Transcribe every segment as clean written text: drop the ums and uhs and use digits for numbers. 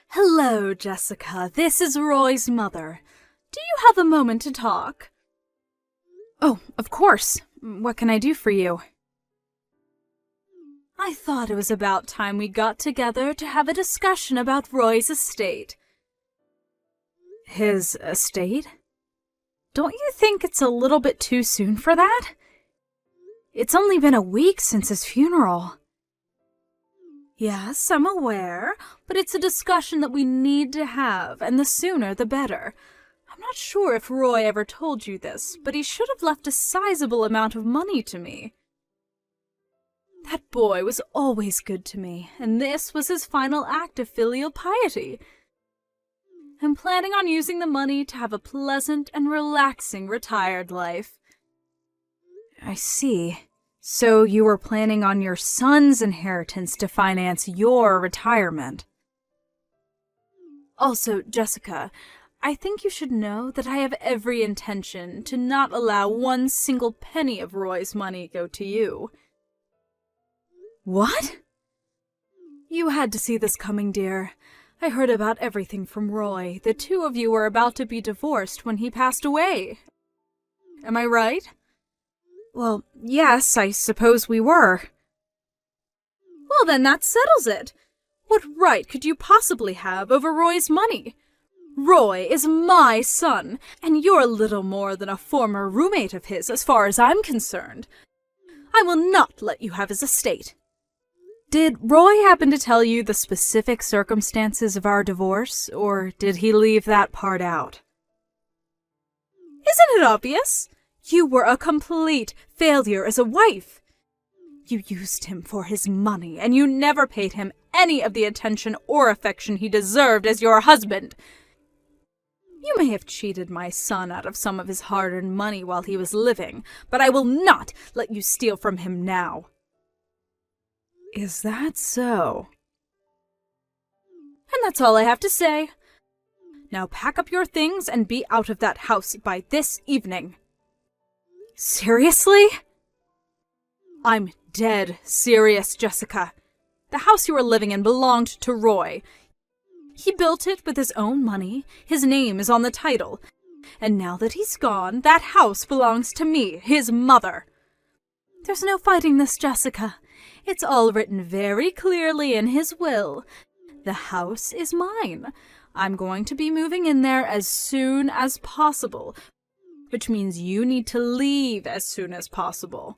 Hello, Jessica. This is Roy's mother. Do you have a moment to talk? Oh, of course. What can I do for you? I thought it was about time we got together to have a discussion about Roy's estate. His estate? Don't you think it's a little bit too soon for that? It's only been a week since his funeral. Yes, I'm aware, but it's a discussion that we need to have, and the sooner the better. I'm not sure if Roy ever told you this, but he should have left a sizable amount of money to me. That boy was always good to me, and this was his final act of filial piety. I'm planning on using the money to have a pleasant and relaxing retired life. I see. So you were planning on your son's inheritance to finance your retirement. Also, Jessica, I think you should know that I have every intention to not allow one single penny of Roy's money go to you. What? You had to see this coming, dear. I heard about everything from Roy. The two of you were about to be divorced when he passed away. Am I right? Well, yes, I suppose we were. Well, then that settles it. What right could you possibly have over Roy's money? Roy is my son, and you're little more than a former roommate of his as far as I'm concerned. I will not let you have his estate. Did Roy happen to tell you the specific circumstances of our divorce, or did he leave that part out? Isn't it obvious? You were a complete failure as a wife. You used him for his money, and you never paid him any of the attention or affection he deserved as your husband. You may have cheated my son out of some of his hard-earned money while he was living, but I will not let you steal from him now. Is that so? And that's all I have to say. Now pack up your things and be out of that house by this evening. Seriously? I'm dead serious, Jessica. The house you are living in belonged to Roy. He built it with his own money, his name is on the title, and now that he's gone, that house belongs to me, his mother. There's no fighting this, Jessica. It's all written very clearly in his will. The house is mine. I'm going to be moving in there as soon as possible, which means you need to leave as soon as possible.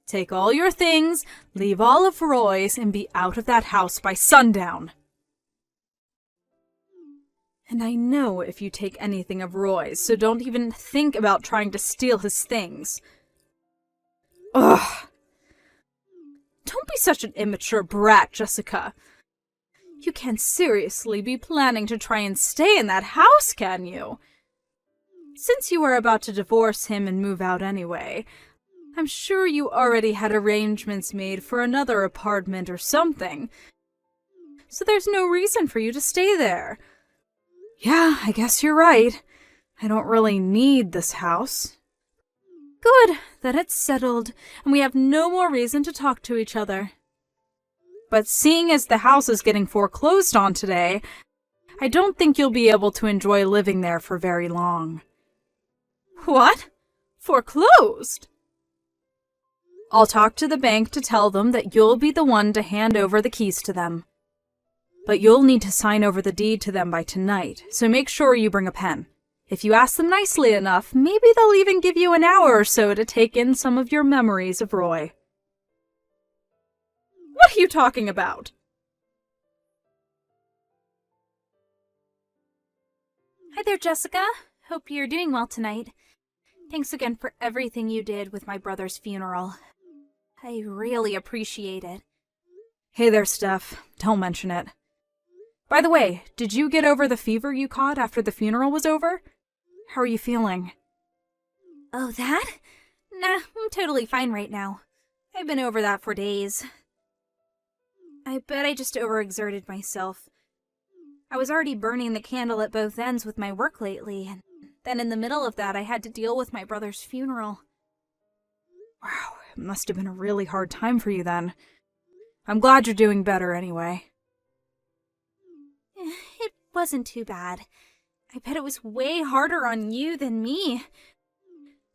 Take all your things, leave all of Roy's, and be out of that house by sundown. And I know if you take anything of Roy's, so don't even think about trying to steal his things. Ugh! Don't be such an immature brat, Jessica. You can't seriously be planning to try and stay in that house, can you? Since you were about to divorce him and move out anyway, I'm sure you already had arrangements made for another apartment or something. So there's no reason for you to stay there. Yeah, I guess you're right. I don't really need this house. Good, then it's settled, and we have no more reason to talk to each other. But seeing as the house is getting foreclosed on today, I don't think you'll be able to enjoy living there for very long. What? Foreclosed? I'll talk to the bank to tell them that you'll be the one to hand over the keys to them. But you'll need to sign over the deed to them by tonight, so make sure you bring a pen. If you ask them nicely enough, maybe they'll even give you an hour or so to take in some of your memories of Roy. What are you talking about? Hi there, Jessica. Hope you're doing well tonight. Thanks again for everything you did with my brother's funeral. I really appreciate it. Hey there, Steph. Don't mention it. By the way, did you get over the fever you caught after the funeral was over? How are you feeling? Oh, that? Nah, I'm totally fine right now. I've been over that for days. I bet I just overexerted myself. I was already burning the candle at both ends with my work lately, and then in the middle of that I had to deal with my brother's funeral. Wow, it must have been a really hard time for you then. I'm glad you're doing better anyway. wasn't too bad. I bet it was way harder on you than me.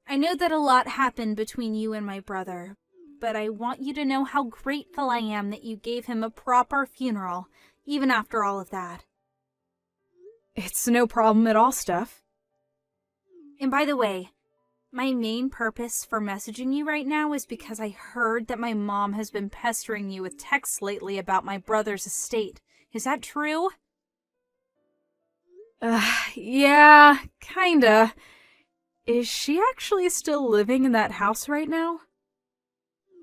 I know that a lot happened between you and my brother, but I want you to know how grateful I am that you gave him a proper funeral, even after all of that. It's no problem at all, Steph. And by the way, my main purpose for messaging you right now is because I heard that my mom has been pestering you with texts lately about my brother's estate. Is that true? Yeah, kinda. Is she actually still living in that house right now?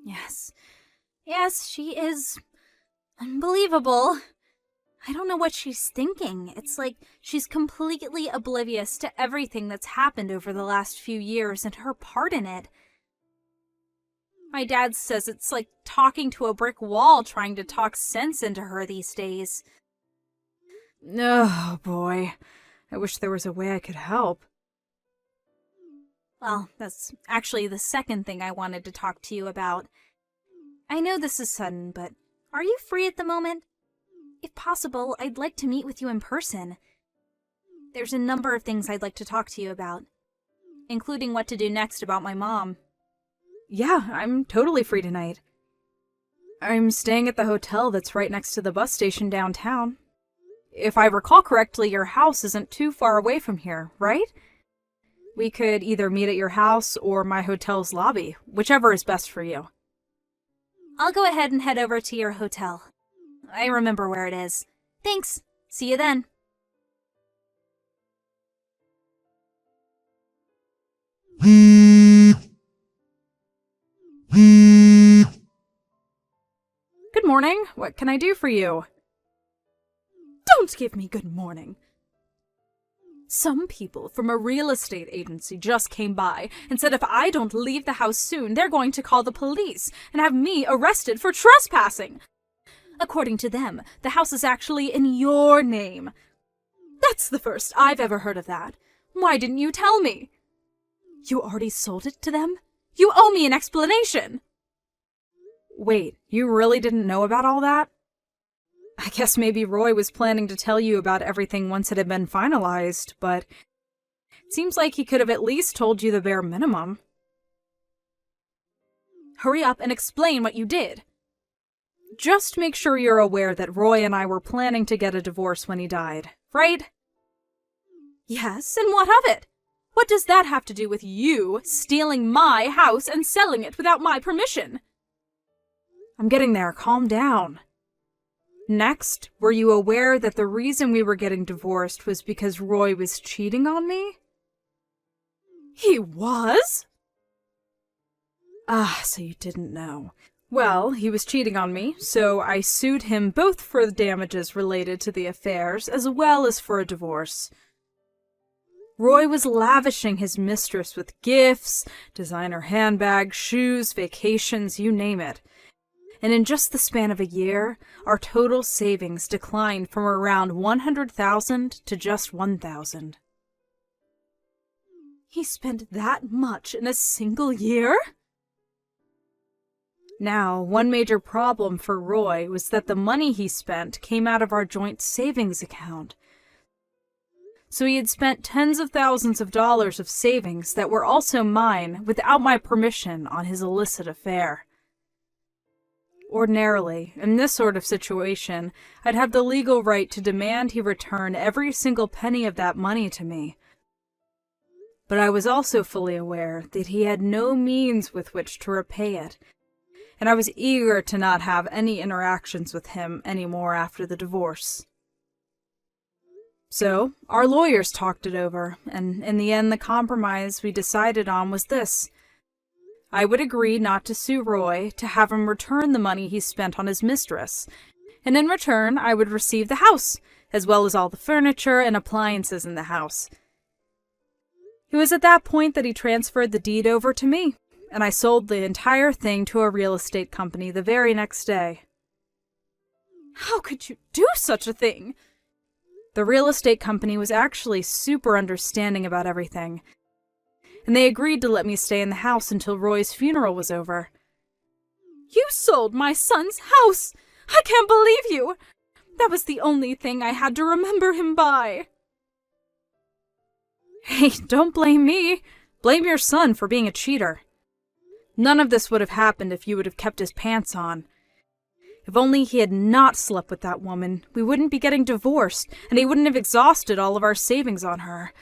Yes. Yes, she is. Unbelievable. I don't know what she's thinking. It's like she's completely oblivious to everything that's happened over the last few years and her part in it. My dad says it's like talking to a brick wall trying to talk sense into her these days. Oh, boy. I wish there was a way I could help. Well, that's actually the second thing I wanted to talk to you about. I know this is sudden, but are you free at the moment? If possible, I'd like to meet with you in person. There's a number of things I'd like to talk to you about, including what to do next about my mom. Yeah, I'm totally free tonight. I'm staying at the hotel that's right next to the bus station downtown. If I recall correctly, your house isn't too far away from here, right? We could either meet at your house or my hotel's lobby, whichever is best for you. I'll go ahead and head over to your hotel. I remember where it is. Thanks. See you then. Good morning. What can I do for you? Don't give me good morning. Some people from a real estate agency just came by and said if I don't leave the house soon, they're going to call the police and have me arrested for trespassing. According to them, the house is actually in your name. That's the first I've ever heard of that. Why didn't you tell me? You already sold it to them? You owe me an explanation. Wait, you really didn't know about all that? I guess maybe Roy was planning to tell you about everything once it had been finalized, but it seems like he could have at least told you the bare minimum. Hurry up and explain what you did. Just make sure you're aware that Roy and I were planning to get a divorce when he died, right? Yes, and what of it? What does that have to do with you stealing my house and selling it without my permission? I'm getting there. Calm down. Next, were you aware that the reason we were getting divorced was because Roy was cheating on me? He was? Ah, so you didn't know. Well, he was cheating on me, so I sued him both for the damages related to the affairs as well as for a divorce. Roy was lavishing his mistress with gifts, designer handbags, shoes, vacations, you name it. And in just the span of a year, our total savings declined from around $100,000 to just $1,000. He spent that much in a single year? Now, one major problem for Roy was that the money he spent came out of our joint savings account. So he had spent tens of thousands of dollars of savings that were also mine without my permission on his illicit affair. Ordinarily, in this sort of situation, I'd have the legal right to demand he return every single penny of that money to me. But I was also fully aware that he had no means with which to repay it, and I was eager to not have any interactions with him anymore after the divorce. So, our lawyers talked it over, and in the end the compromise we decided on was this. I would agree not to sue Roy, to have him return the money he spent on his mistress, and in return I would receive the house, as well as all the furniture and appliances in the house. It was at that point that he transferred the deed over to me, and I sold the entire thing to a real estate company the very next day. How could you do such a thing? The real estate company was actually super understanding about everything, and they agreed to let me stay in the house until Roy's funeral was over. You sold my son's house! I can't believe you! That was the only thing I had to remember him by. Hey, don't blame me. Blame your son for being a cheater. None of this would have happened if you would have kept his pants on. If only he had not slept with that woman, we wouldn't be getting divorced, and he wouldn't have exhausted all of our savings on her.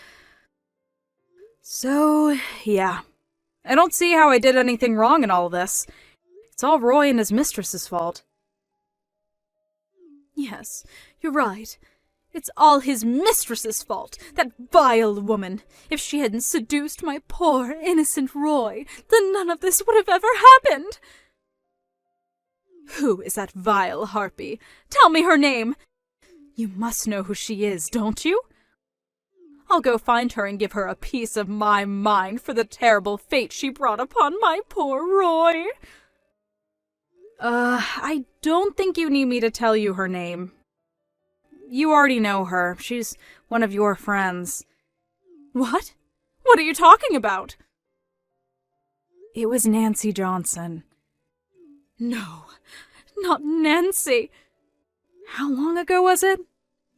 So, yeah. I don't see how I did anything wrong in all of this. It's all Roy and his mistress's fault. Yes, you're right. It's all his mistress's fault, that vile woman. If she hadn't seduced my poor, innocent Roy, then none of this would have ever happened. Who is that vile harpy? Tell me her name. You must know who she is, don't you? I'll go find her and give her a piece of my mind for the terrible fate she brought upon my poor Roy. I don't think you need me to tell you her name. You already know her. She's one of your friends. What? What are you talking about? It was Nancy Johnson. No, not Nancy. How long ago was it?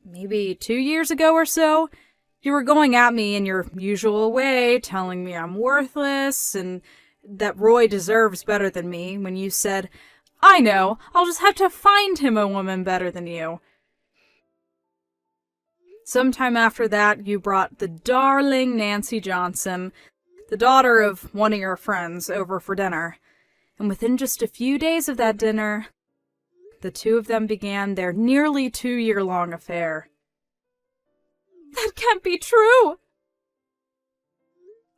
Maybe 2 years ago or so? You were going at me in your usual way, telling me I'm worthless and that Roy deserves better than me, when you said, I know, I'll just have to find him a woman better than you. Sometime after that, you brought the darling Nancy Johnson, the daughter of one of your friends, over for dinner. And within just a few days of that dinner, the two of them began their nearly 2-year-long affair. That can't be true!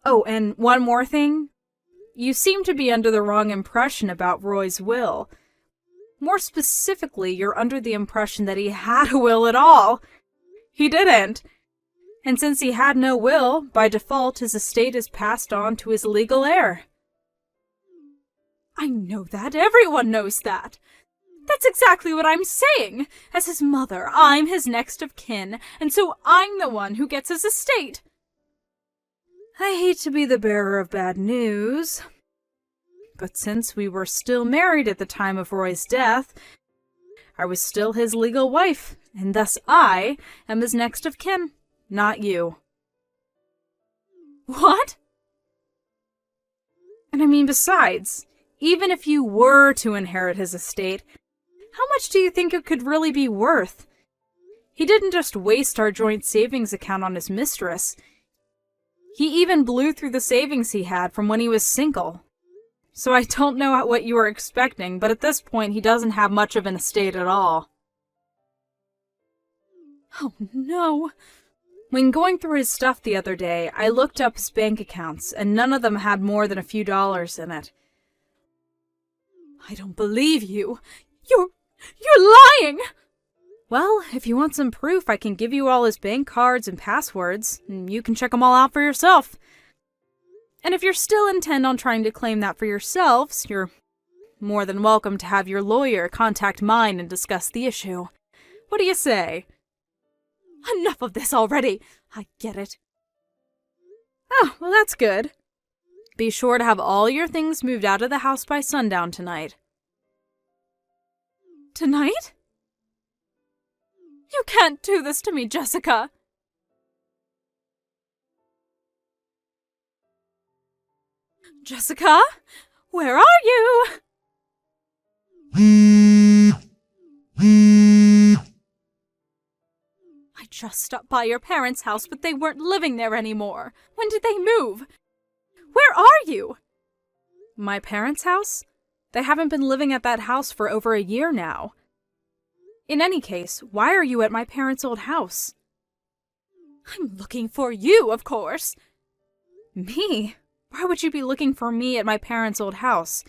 Oh, and one more thing. You seem to be under the wrong impression about Roy's will. More specifically, you're under the impression that he had a will at all. He didn't. And since he had no will, by default his estate is passed on to his legal heir. I know that. Everyone knows that. That's exactly what I'm saying. As his mother, I'm his next of kin, and so I'm the one who gets his estate. I hate to be the bearer of bad news, but since we were still married at the time of Roy's death, I was still his legal wife, and thus I am his next of kin, not you. What? And I mean, besides, even if you were to inherit his estate, how much do you think it could really be worth? He didn't just waste our joint savings account on his mistress. He even blew through the savings he had from when he was single. So I don't know what you were expecting, but at this point he doesn't have much of an estate at all. Oh no. When going through his stuff the other day, I looked up his bank accounts, and none of them had more than a few dollars in it. I don't believe you. You're lying! Well, if you want some proof, I can give you all his bank cards and passwords, and you can check them all out for yourself. And if you're still intent on trying to claim that for yourselves, you're more than welcome to have your lawyer contact mine and discuss the issue. What do you say? Enough of this already! I get it. Oh, well that's good. Be sure to have all your things moved out of the house by sundown tonight. Tonight? You can't do this to me, Jessica! Jessica? Where are you? I just stopped by your parents' house, but they weren't living there anymore. When did they move? Where are you? My parents' house? They haven't been living at that house for over a year now. In any case, why are you at my parents' old house? I'm looking for you, of course. Me? Why would you be looking for me at my parents' old house?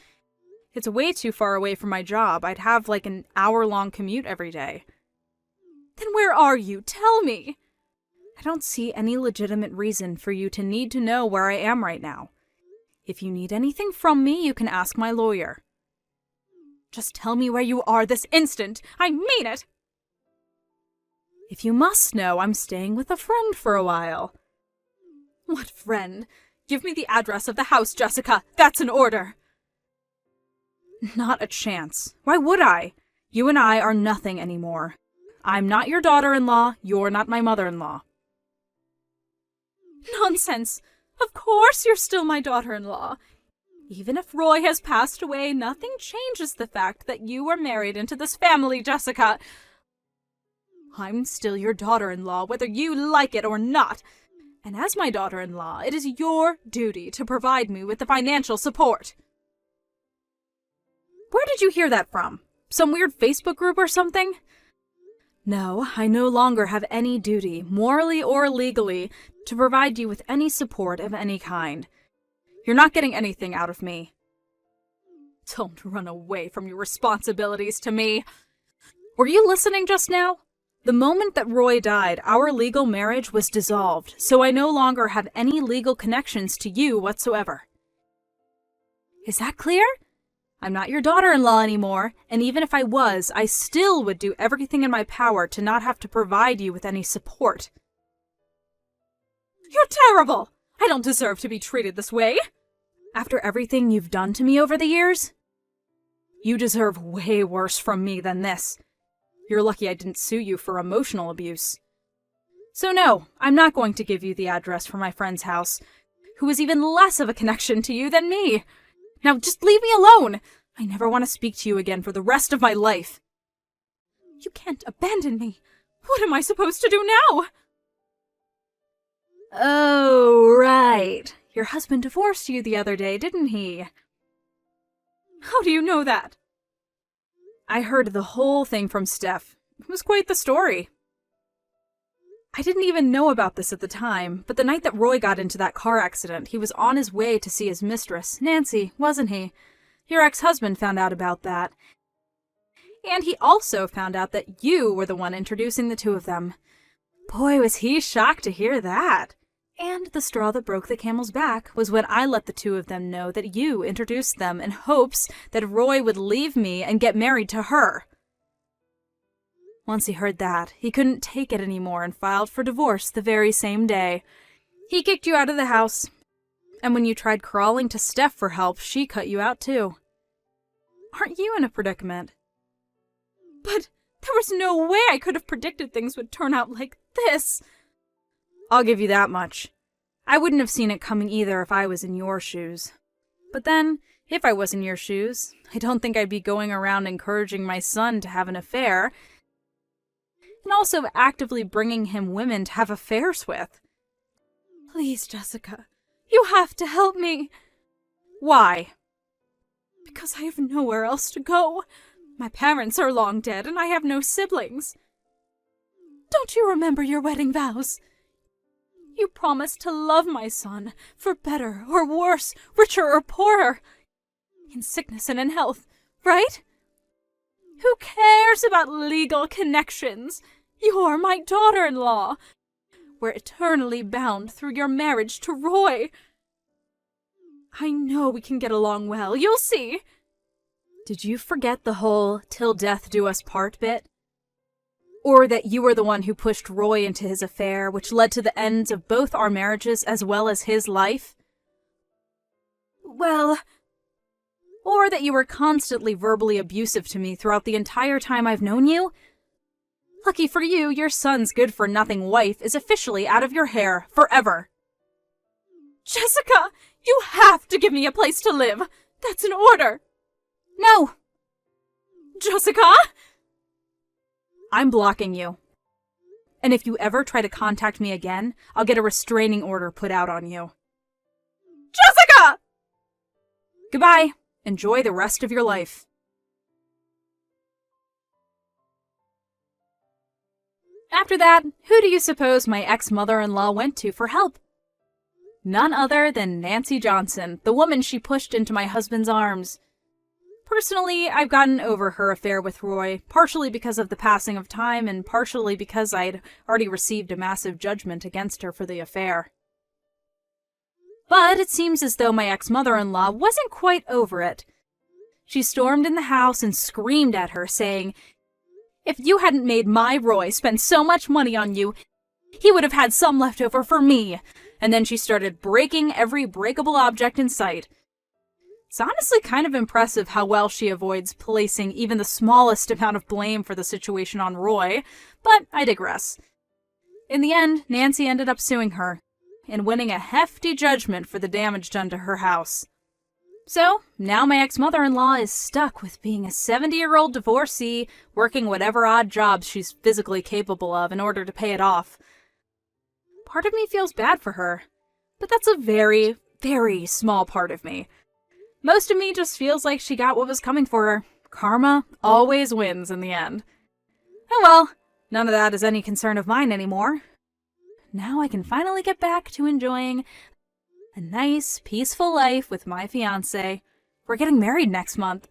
It's way too far away from my job. I'd have like an hour-long commute every day. Then where are you? Tell me! I don't see any legitimate reason for you to need to know where I am right now. If you need anything from me, you can ask my lawyer. Just tell me where you are this instant! I mean it! If you must know, I'm staying with a friend for a while. What friend? Give me the address of the house, Jessica! That's an order! Not a chance. Why would I? You and I are nothing anymore. I'm not your daughter-in-law, you're not my mother-in-law. Nonsense! Of course you're still my daughter-in-law. Even if Roy has passed away, nothing changes the fact that you were married into this family, Jessica. I'm still your daughter-in-law, whether you like it or not. And as my daughter-in-law, it is your duty to provide me with the financial support. Where did you hear that from? Some weird Facebook group or something? No, I no longer have any duty, morally or legally, to provide you with any support of any kind. You're not getting anything out of me. Don't run away from your responsibilities to me. Were you listening just now? The moment that Roy died, our legal marriage was dissolved, so I no longer have any legal connections to you whatsoever. Is that clear? I'm not your daughter-in-law anymore, and even if I was, I still would do everything in my power to not have to provide you with any support. You're terrible! I don't deserve to be treated this way. After everything you've done to me over the years? You deserve way worse from me than this. You're lucky I didn't sue you for emotional abuse. So no, I'm not going to give you the address for my friend's house, who is even less of a connection to you than me. Now just leave me alone! I never want to speak to you again for the rest of my life. You can't abandon me. What am I supposed to do now? Oh, right. Your husband divorced you the other day, didn't he? How do you know that? I heard the whole thing from Steph. It was quite the story. I didn't even know about this at the time, but the night that Roy got into that car accident, he was on his way to see his mistress, Nancy, wasn't he? Your ex-husband found out about that. And he also found out that you were the one introducing the two of them. Boy, was he shocked to hear that. And the straw that broke the camel's back was when I let the two of them know that you introduced them in hopes that Roy would leave me and get married to her. Once he heard that, he couldn't take it anymore and filed for divorce the very same day. He kicked you out of the house. And when you tried crawling to Steph for help, she cut you out too. Aren't you in a predicament? But there was no way I could have predicted things would turn out like this. I'll give you that much. I wouldn't have seen it coming either if I was in your shoes. But then, if I was in your shoes, I don't think I'd be going around encouraging my son to have an affair, and also actively bringing him women to have affairs with. Please, Jessica, you have to help me. Why? Because I have nowhere else to go. My parents are long dead, and I have no siblings. Don't you remember your wedding vows? You promised to love my son, for better or worse, richer or poorer, in sickness and in health, right? Who cares about legal connections? You're my daughter-in-law. We're eternally bound through your marriage to Roy. I know we can get along well, you'll see. Did you forget the whole "till death do us part" bit? Or that you were the one who pushed Roy into his affair, which led to the ends of both our marriages as well as his life? Well... Or that you were constantly verbally abusive to me throughout the entire time I've known you? Lucky for you, your son's good-for-nothing wife is officially out of your hair forever. Jessica, you have to give me a place to live. That's an order. No. Jessica? I'm blocking you. And if you ever try to contact me again, I'll get a restraining order put out on you. Jessica! Goodbye. Enjoy the rest of your life. After that, who do you suppose my ex-mother-in-law went to for help? None other than Nancy Johnson, the woman she pushed into my husband's arms. Personally, I've gotten over her affair with Roy, partially because of the passing of time and partially because I'd already received a massive judgment against her for the affair. But it seems as though my ex-mother-in-law wasn't quite over it. She stormed in the house and screamed at her, saying, "If you hadn't made my Roy spend so much money on you, he would have had some left over for me." And then she started breaking every breakable object in sight. It's honestly kind of impressive how well she avoids placing even the smallest amount of blame for the situation on Roy, but I digress. In the end, Nancy ended up suing her and winning a hefty judgment for the damage done to her house. So, now my ex-mother-in-law is stuck with being a 70-year-old divorcee, working whatever odd jobs she's physically capable of in order to pay it off. Part of me feels bad for her, but that's a very, very small part of me. Most of me just feels like she got what was coming for her. Karma always wins in the end. Oh well, none of that is any concern of mine anymore. Now I can finally get back to enjoying a nice, peaceful life with my fiancé. We're getting married next month.